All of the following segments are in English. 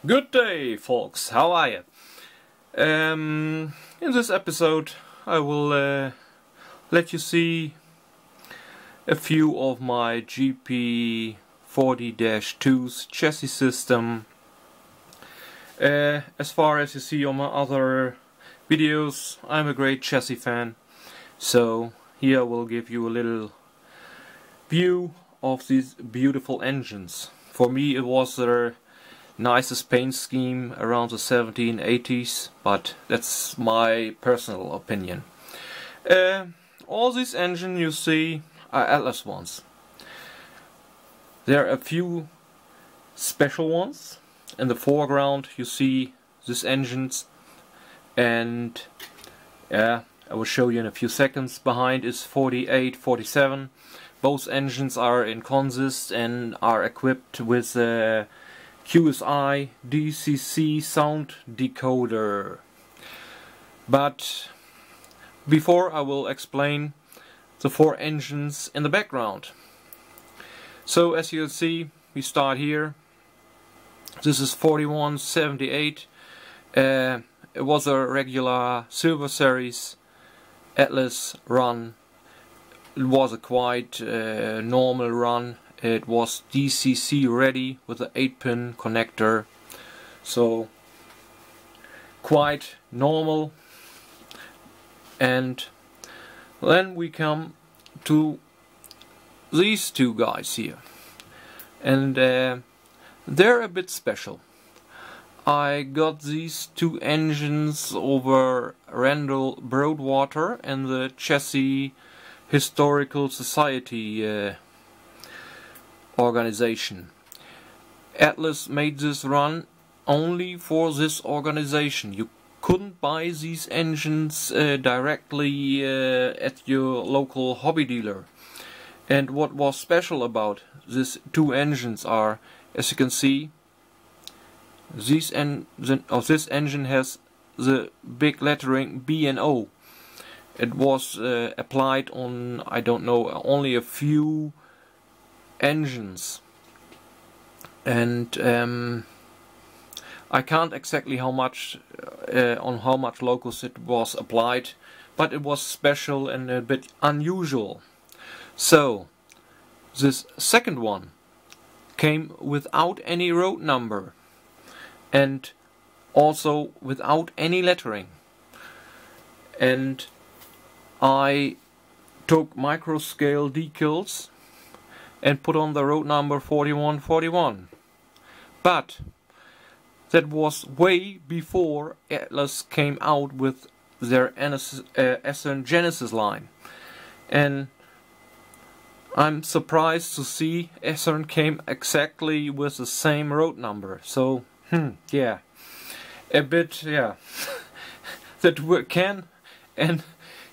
Good day, folks. How are you? In this episode, I will let you see a few of my GP40-2's chassis system. As far as you see on my other videos, I'm a great chassis fan. So here I will give you a little view of these beautiful engines. For me, it was their nicest paint scheme around the 1780s, but that's my personal opinion. All these engines you see are Atlas ones. There are a few special ones. In the foreground you see these engines, and I will show you in a few seconds. Behind is 48, 47. Both engines are in consist and are equipped with a QSI DCC sound decoder. But before, I will explain the four engines in the background. So as you can see, we start here. This is 4178. It was a regular Silver Series Atlas run. It was a quite normal run. It was DCC ready with an 8-pin connector, so quite normal. And then we come to these two guys here, and they're a bit special. I got these two engines over Randall Broadwater and the Chessie Historical Society organization. Atlas made this run only for this organization. You couldn't buy these engines directly at your local hobby dealer. And what was special about these two engines are, as you can see, this engine has the big lettering B and O. It was applied on, I don't know, only a few engines, and I can't exactly how much on how much locus it was applied, but it was special and a bit unusual. So this second one came without any road number and also without any lettering, and I took micro scale decals and put on the road number 4141. But that was way before Atlas came out with their Essen Genesis line. And I'm surprised to see Essen came exactly with the same road number. So, yeah, a bit, yeah, that can, and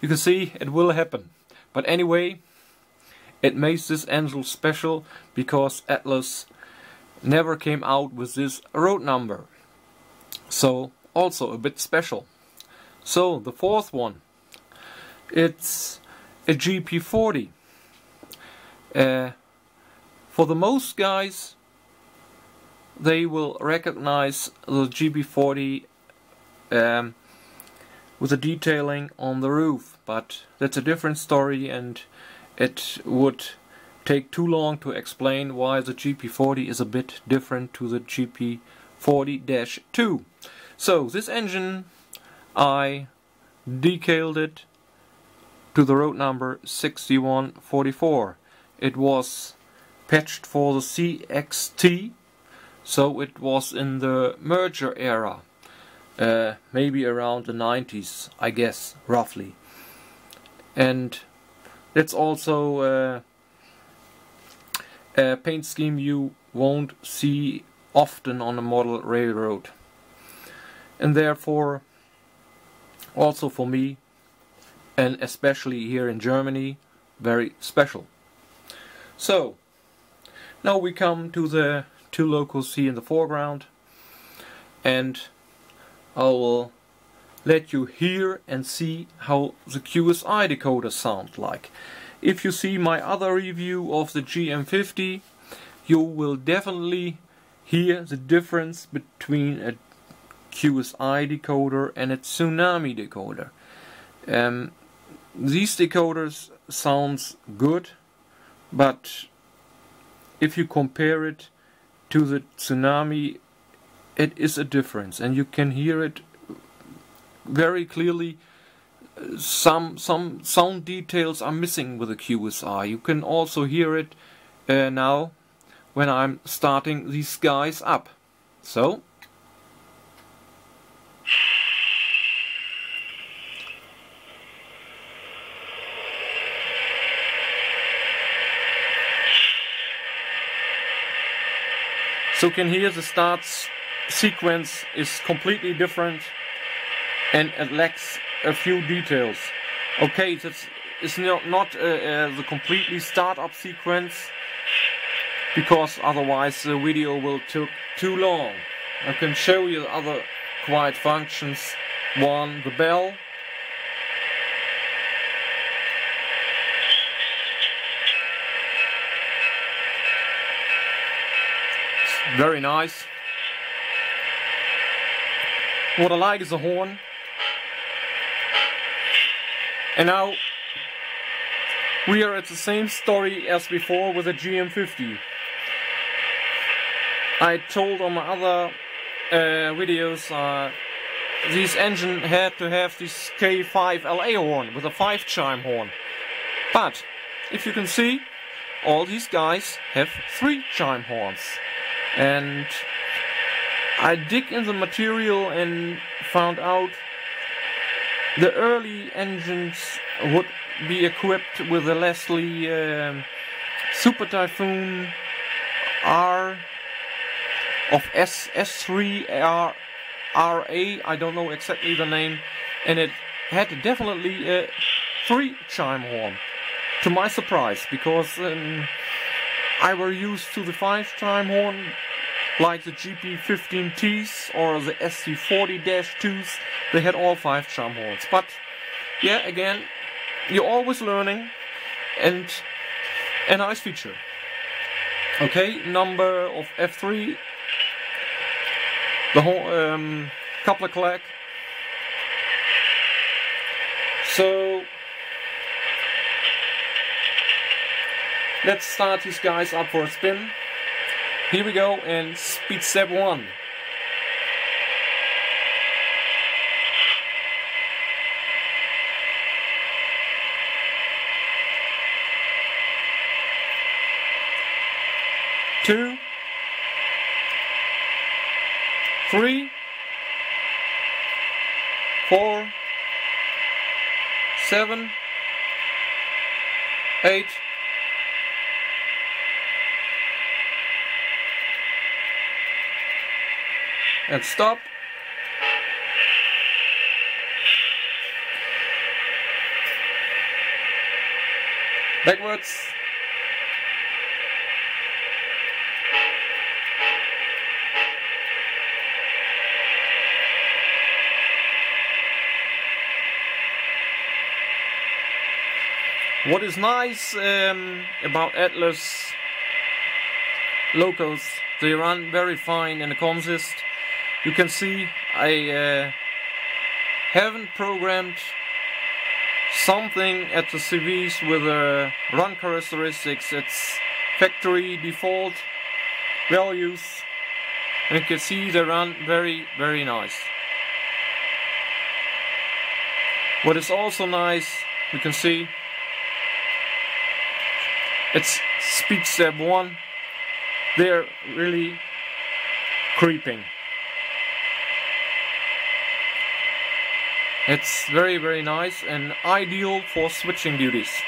you can see it will happen. But anyway, it makes this engine special because Atlas never came out with this road number. So also a bit special. So the fourth one, it's a GP40. For the most guys, they will recognize the GP40 with the detailing on the roof, but that's a different story, and it would take too long to explain why the GP40 is a bit different to the GP40-2. So this engine, I decaled it to the road number 6144. It was patched for the CXT, so it was in the merger era, maybe around the 90s, I guess, roughly. And that's also a paint scheme you won't see often on a model railroad, and therefore also for me, and especially here in Germany, very special. So now we come to the two locos here in the foreground, and I will let you hear and see how the QSI decoders sound like. If you see my other review of the GM50, you will definitely here the difference between a QSI decoder and a tsunami decoder. These decoders sounds good, but if you compare it to the tsunami, it is a difference, and you can hear it very clearly. Some sound details are missing with the QSI. You can also hear it now when I'm starting these guys up. So you can hear the start sequence is completely different, and it lacks a few details. Okay, that's is not the completely startup sequence, because otherwise the video will take too long. I can show you other quiet functions. One, the bell. Very nice. What I like is the horn. And now we are at the same story as before with the GM50. I told on my other videos this engine had to have this K5LA horn with a 5-chime horn. But if you can see, all these guys have 3-chime horns. And I dig in the material and found out the early engines would be equipped with a Leslie Super Typhoon R of S3RA, I don't know exactly the name, and it had definitely a 3-chime horn, to my surprise, because I were used to the 5-chime horn like the GP40-2s or the GP40-2s. They had all 5-chime horns. But yeah, again, you're always learning, and a nice feature. Okay, number of F3, the whole coupler clack. So let's start these guys up for a spin. Here we go, and speed step 1. Two, 3, 4, 7, 8, and stop. Backwards. What is nice about Atlas locals, they run very fine in the consist. You can see I haven't programmed something at the CVs with run characteristics. It's factory default values, and you can see they run very, very nice. What is also nice, you can see it's speed step 1. They're really creeping. It's very, very nice and ideal for switching duties.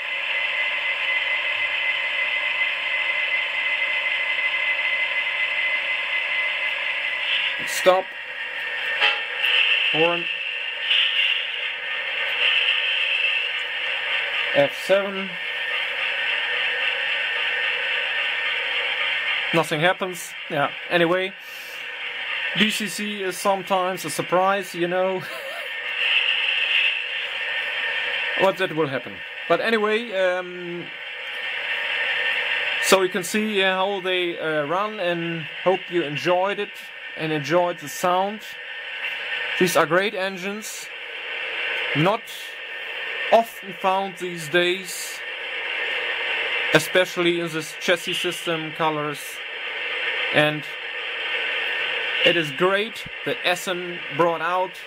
Stop. Horn. F7. Nothing happens. Yeah, anyway. DCC is sometimes a surprise, you know. What that will happen. But anyway, So you can see how they run, and hope you enjoyed it and enjoyed the sound. These are great engines, not often found these days, especially in this chassis system colors. And it is great that Essen brought out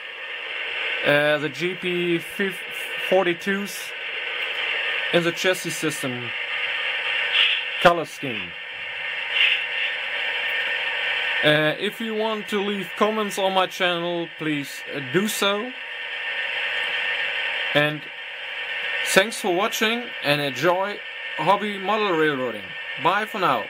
the GP40-2s in the chassis system color scheme. If you want to leave comments on my channel, please do so. And thanks for watching, and enjoy hobby model railroading. Bye for now.